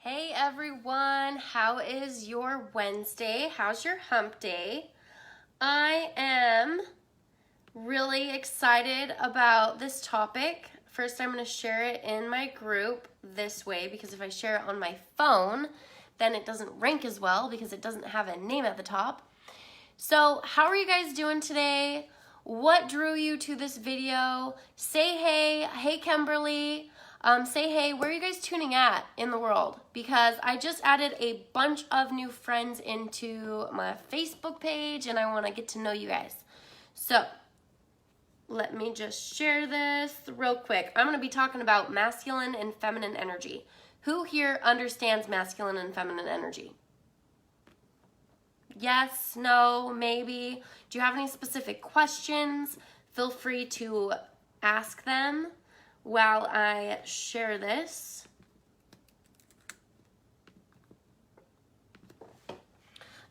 Hey everyone, how is your Wednesday? How's your hump day? I am really excited about this topic. First, I'm going to share it in my group this way because if I share it on my phone, then it doesn't rank as well because it doesn't have a name at the top. So, how are you guys doing today? What drew you to this video? Say hey. Hey, Kimberly. Say hey, where are you guys tuning at in the world? Because I just added a bunch of new friends into my Facebook page and I want to get to know you guys. So, let me just share this real quick. I'm going to be talking about masculine and feminine energy. Who here understands masculine and feminine energy? Yes, no, maybe. Do you have any specific questions? Feel free to ask them while I share this.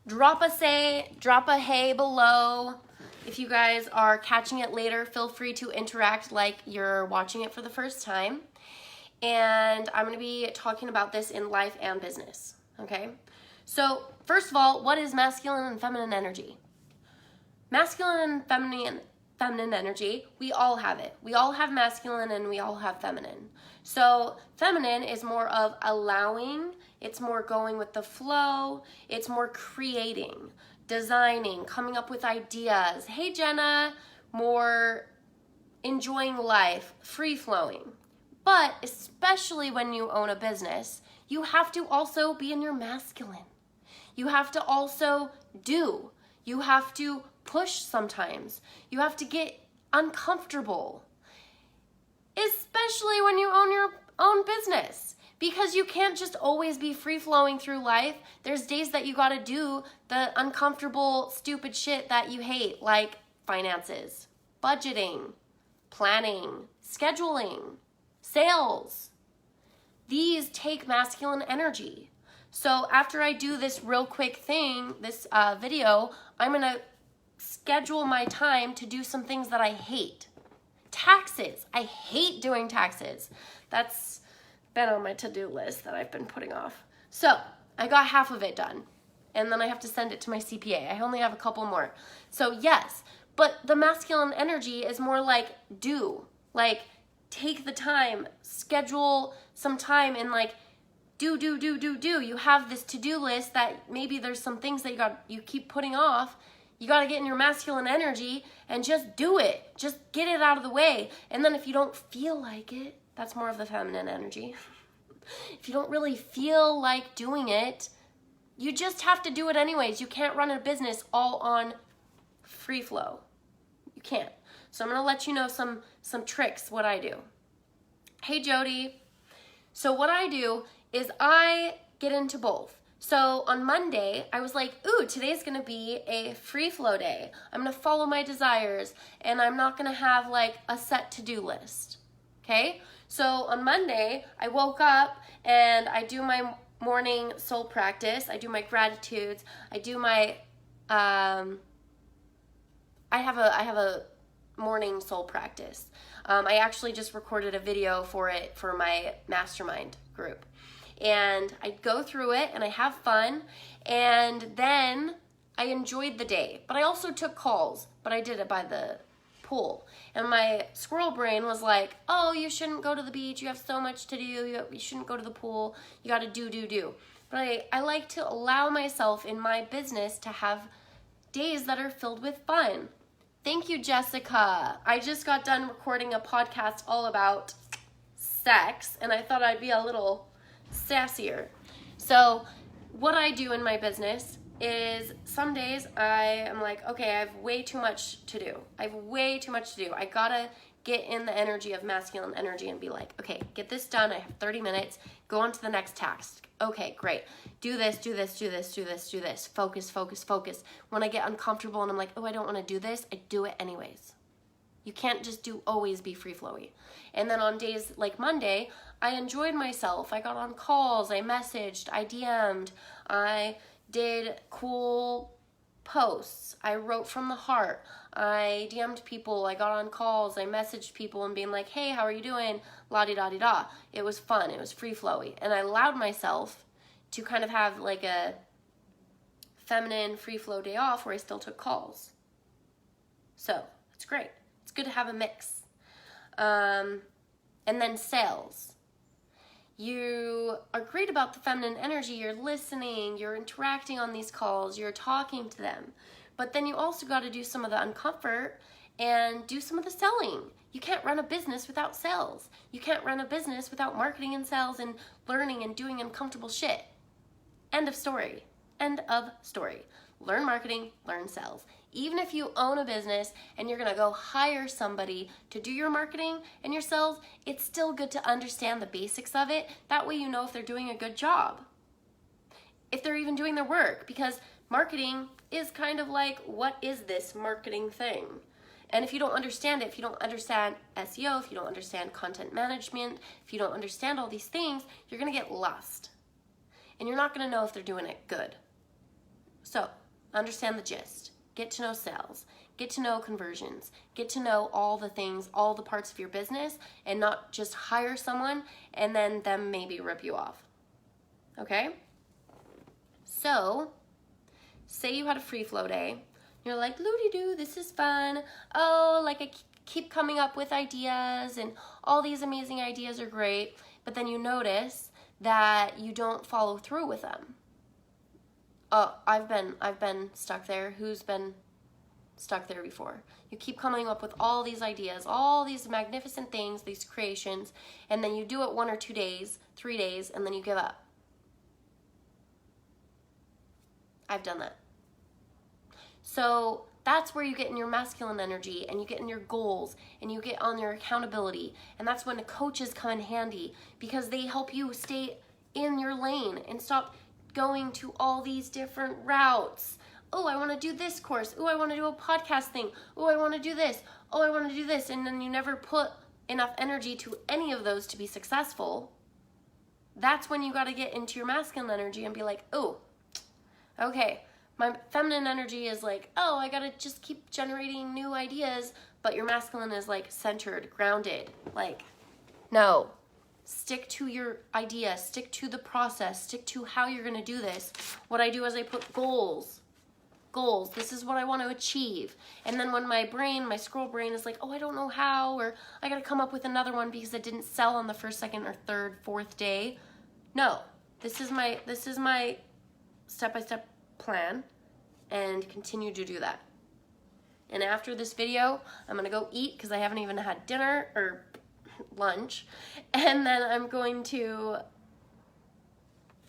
Drop a hey below. If you guys are catching it later, feel free to interact like you're watching it for the first time. And I'm going to be talking about this in life and business, okay? So, first of all, what is masculine and feminine energy? Masculine and feminine energy, we all have it. We all have masculine and we all have feminine. So, feminine is more of allowing, it's more going with the flow, it's more creating, designing, coming up with ideas. Hey, Jenna, more enjoying life, free-flowing. But especially when you own a business, you have to also be in your masculine. You have to also do. You have to push sometimes. You have to get uncomfortable. Especially when you own your own business. Because you can't just always be free-flowing through life. There's days that you gotta do the uncomfortable, stupid shit that you hate, like finances, budgeting, planning, scheduling, sales. These take masculine energy. So after I do this real quick thing, this video, I'm gonna schedule my time to do some things that I hate. Taxes. I hate doing taxes. That's been on my to-do list that I've been putting off. So I got half of it done. And then I have to send it to my CPA. I only have a couple more. So yes, but the masculine energy is more like do. Like take the time, schedule some time and like do. You have this to-do list that maybe there's some things that you keep putting off. You got to get in your masculine energy and just do it. Just get it out of the way. And then if you don't feel like it, that's more of the feminine energy. If you don't really feel like doing it, you just have to do it anyways. You can't run a business all on free flow. You can't. So I'm going to let you know some tricks, what I do. Hey, Jody. So what I do is I get into both. So on Monday, I was like, ooh, today's gonna be a free flow day. I'm gonna follow my desires and I'm not gonna have like a set to-do list, okay? So on Monday, I woke up and I do my morning soul practice. I do my gratitudes. I do my, I have a morning soul practice. I actually just recorded a video for it for my mastermind group. And I go through it and I have fun and then I enjoyed the day. But I also took calls, but I did it by the pool. And my squirrel brain was like, oh, you shouldn't go to the beach. You have so much to do. You shouldn't go to the pool. You got to do. But I like to allow myself in my business to have days that are filled with fun. Thank you, Jessica. I just got done recording a podcast all about sex and I thought I'd be a little sassier. So what I do in my business is some days I am like, okay, I have way too much to do. I gotta get in the energy of masculine energy and be like, okay, get this done. I have 30 minutes. Go on to the next task. Okay, great. Do this. Focus. When I get uncomfortable and I'm like, oh, I don't want to do this, I do it anyways. You can't just always be free-flowy. And then on days like Monday, I enjoyed myself. I got on calls, I messaged, I DM'd, I did cool posts. I wrote from the heart. I DM'd people. I got on calls. I messaged people and being like, hey, how are you doing? La-di-da-di-da. It was fun. It was free-flowy. And I allowed myself to kind of have like a feminine free flow day off where I still took calls. So it's great. It's good to have a mix. And then sales. You are great about the feminine energy. You're listening, you're interacting on these calls, you're talking to them. But then you also got to do some of the uncomfort and do some of the selling. You can't run a business without sales. You can't run a business without marketing and sales and learning and doing uncomfortable shit. End of story. End of story. Learn marketing, learn sales. Even if you own a business and you're gonna go hire somebody to do your marketing and your sales, it's still good to understand the basics of it. That way you know if they're doing a good job, if they're even doing their work, because marketing is kind of like, what is this marketing thing? And if you don't understand it, if you don't understand SEO, if you don't understand content management, if you don't understand all these things, you're gonna get lost. And you're not gonna know if they're doing it good. So, understand the gist. Get to know sales, get to know conversions, get to know all the things, all the parts of your business, and not just hire someone and then them maybe rip you off. Okay? So, say you had a free flow day. You're like, loo-dee-doo, this is fun. Oh, like I keep coming up with ideas and all these amazing ideas are great. But then you notice that you don't follow through with them. Oh, I've been stuck there. Who's been stuck there before? You keep coming up with all these ideas, all these magnificent things, these creations, and then you do it 1 or 2 days, 3 days, and then you give up. I've done that. So that's where you get in your masculine energy and you get in your goals and you get on your accountability. And that's when the coaches come in handy because they help you stay in your lane and stop going to all these different routes. Oh, I want to do this course. Oh, I want to do a podcast thing. Oh, I want to do this. Oh, I want to do this. And then you never put enough energy to any of those to be successful. That's when you got to get into your masculine energy and be like, oh, okay, my feminine energy is like, oh, I got to just keep generating new ideas. But your masculine is like centered, grounded. Like, no. Stick to your idea, stick to the process, stick to how you're going to do this. What I do is I put goals. This is what I want to achieve. And then when my brain, my squirrel brain is like, oh, I don't know how, or I got to come up with another one because it didn't sell on the first, second, or third, fourth day. No, this is my step-by-step plan and continue to do that. And after this video, I'm going to go eat because I haven't even had dinner or lunch, and then I'm going to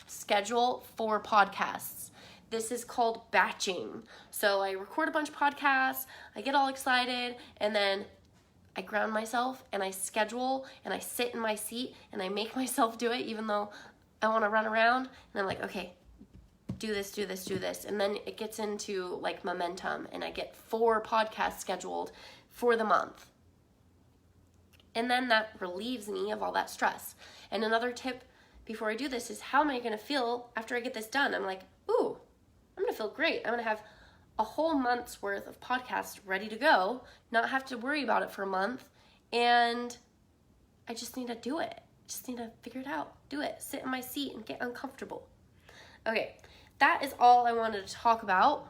schedule 4 podcasts. This is called batching. So I record a bunch of podcasts, I get all excited, and then I ground myself and I schedule and I sit in my seat and I make myself do it even though I want to run around, and I'm like, okay, do this. And then it gets into like momentum and I get 4 podcasts scheduled for the month. And then that relieves me of all that stress. And another tip before I do this is, how am I going to feel after I get this done? I'm like, ooh, I'm going to feel great. I'm going to have a whole month's worth of podcasts ready to go, not have to worry about it for a month. And I just need to do it. Just need to figure it out. Do it. Sit in my seat and get uncomfortable. Okay, that is all I wanted to talk about.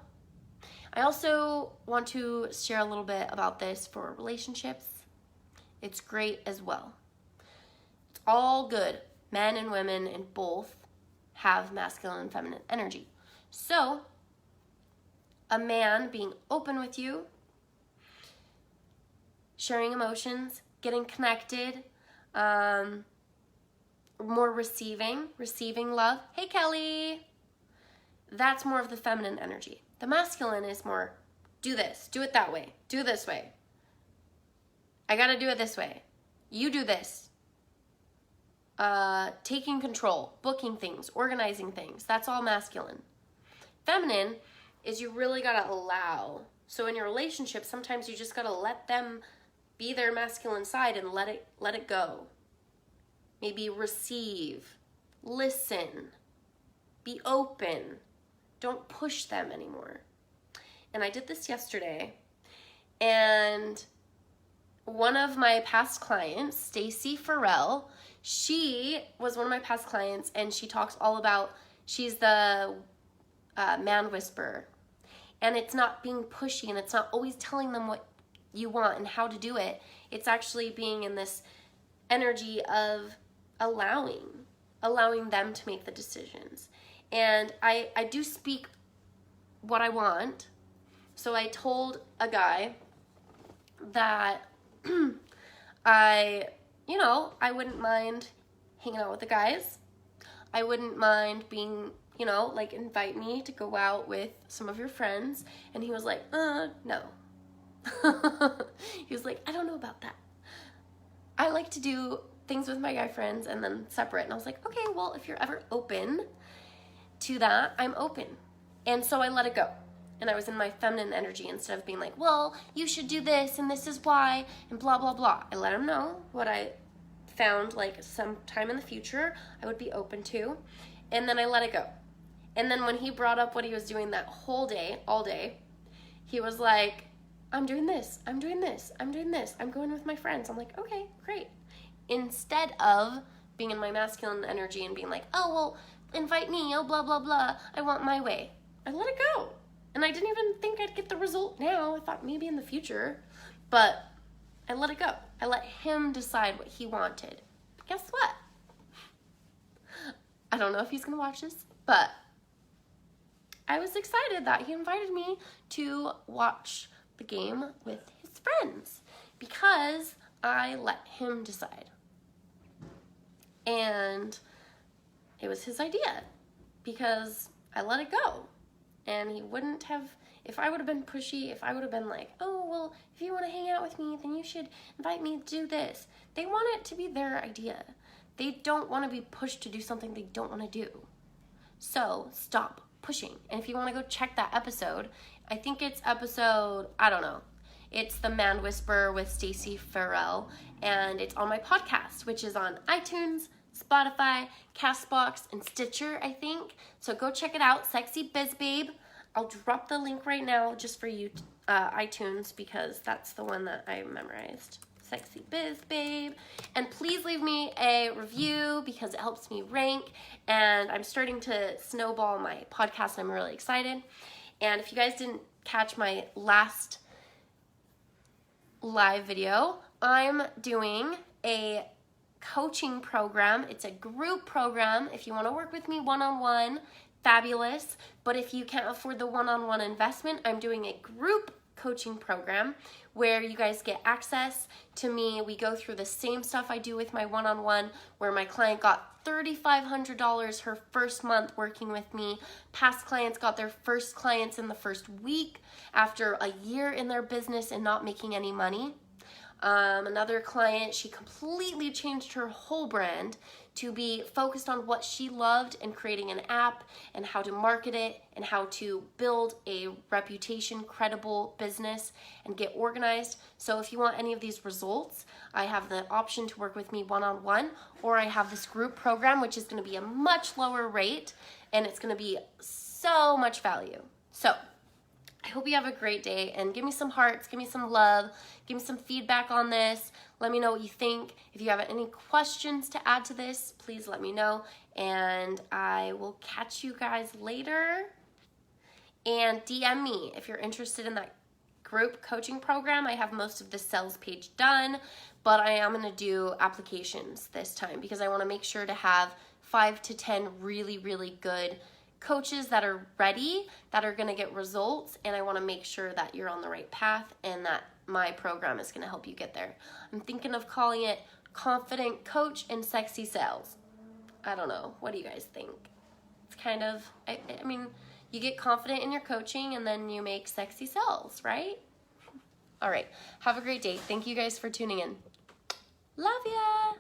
I also want to share a little bit about this for relationships. It's great as well. It's all good. Men and women and both have masculine and feminine energy. So, a man being open with you, sharing emotions, getting connected, more receiving love. Hey, Kelly. That's more of the feminine energy. The masculine is more, do this, do it that way, do it this way. I gotta do it this way. You do this. Taking control, booking things, organizing things. That's all masculine. Feminine is you really gotta allow. So in your relationship, sometimes you just gotta let them be their masculine side and let it go. Maybe receive, listen, be open. Don't push them anymore. and I did this yesterday, and one of my past clients, Stacy Farrell, she was one of my past clients, and she talks all about, she's the man whisperer. And it's not being pushy, and it's not always telling them what you want and how to do it. It's actually being in this energy of allowing them to make the decisions. And I do speak what I want. So I told a guy that I wouldn't mind hanging out with the guys. I wouldn't mind being, like, invite me to go out with some of your friends. And he was like, no. He was like, I don't know about that. I like to do things with my guy friends and then separate. And I was like, okay, well, if you're ever open to that, I'm open. And so I let it go. And I was in my feminine energy instead of being like, well, you should do this and this is why and blah, blah, blah. I let him know what I found like sometime in the future I would be open to. And then I let it go. And then when he brought up what he was doing that whole day, all day, he was like, I'm doing this, I'm doing this, I'm doing this, I'm going with my friends. I'm like, okay, great. Instead of being in my masculine energy and being like, oh, well, invite me, oh, blah, blah, blah, I want my way. I let it go. And I didn't even think I'd get the result now. I thought maybe in the future. But I let it go. I let him decide what he wanted. But guess what? I don't know if he's going to watch this, but I was excited that he invited me to watch the game with his friends because I let him decide. And it was his idea because I let it go. And he wouldn't have, if I would have been pushy, if I would have been like, oh, well, if you want to hang out with me, then you should invite me to do this. They want it to be their idea. They don't want to be pushed to do something they don't want to do. So stop pushing. And if you want to go check that episode, I think it's episode, I don't know. It's The Man Whisperer with Stacy Farrell. And it's on my podcast, which is on iTunes, Spotify, Castbox, and Stitcher, I think. So go check it out, Sexy Biz Babe. I'll drop the link right now just for you, iTunes, because that's the one that I memorized. Sexy Biz Babe. And please leave me a review because it helps me rank. And I'm starting to snowball my podcast. I'm really excited. And if you guys didn't catch my last live video, I'm doing a coaching program. It's a group program. If you want to work with me one-on-one, fabulous. But if you can't afford the one-on-one investment, I'm doing a group coaching program where you guys get access to me. We go through the same stuff I do with my one-on-one, where my client got $3,500 her first month working with me. Past clients got their first clients in the first week after a year in their business and not making any money. Another client, she completely changed her whole brand to be focused on what she loved and creating an app and how to market it and how to build a reputation, credible business and get organized. So if you want any of these results, I have the option to work with me one-on-one, or I have this group program, which is going to be a much lower rate and it's going to be so much value. So I hope you have a great day, and give me some hearts, give me some love, give me some feedback on this. Let me know what you think. If you have any questions to add to this, please let me know, and I will catch you guys later. And DM me if you're interested in that group coaching program. I have most of the sales page done, but I am going to do applications this time because I want to make sure to have 5 to 10 really, really good coaches that are ready, that are going to get results, and I want to make sure that you're on the right path and that my program is going to help you get there. I'm thinking of calling it Confident Coach and Sexy Sales. I don't know. What do you guys think? It's kind of, I mean, you get confident in your coaching and then you make sexy sales, right? All right. Have a great day. Thank you guys for tuning in. Love ya.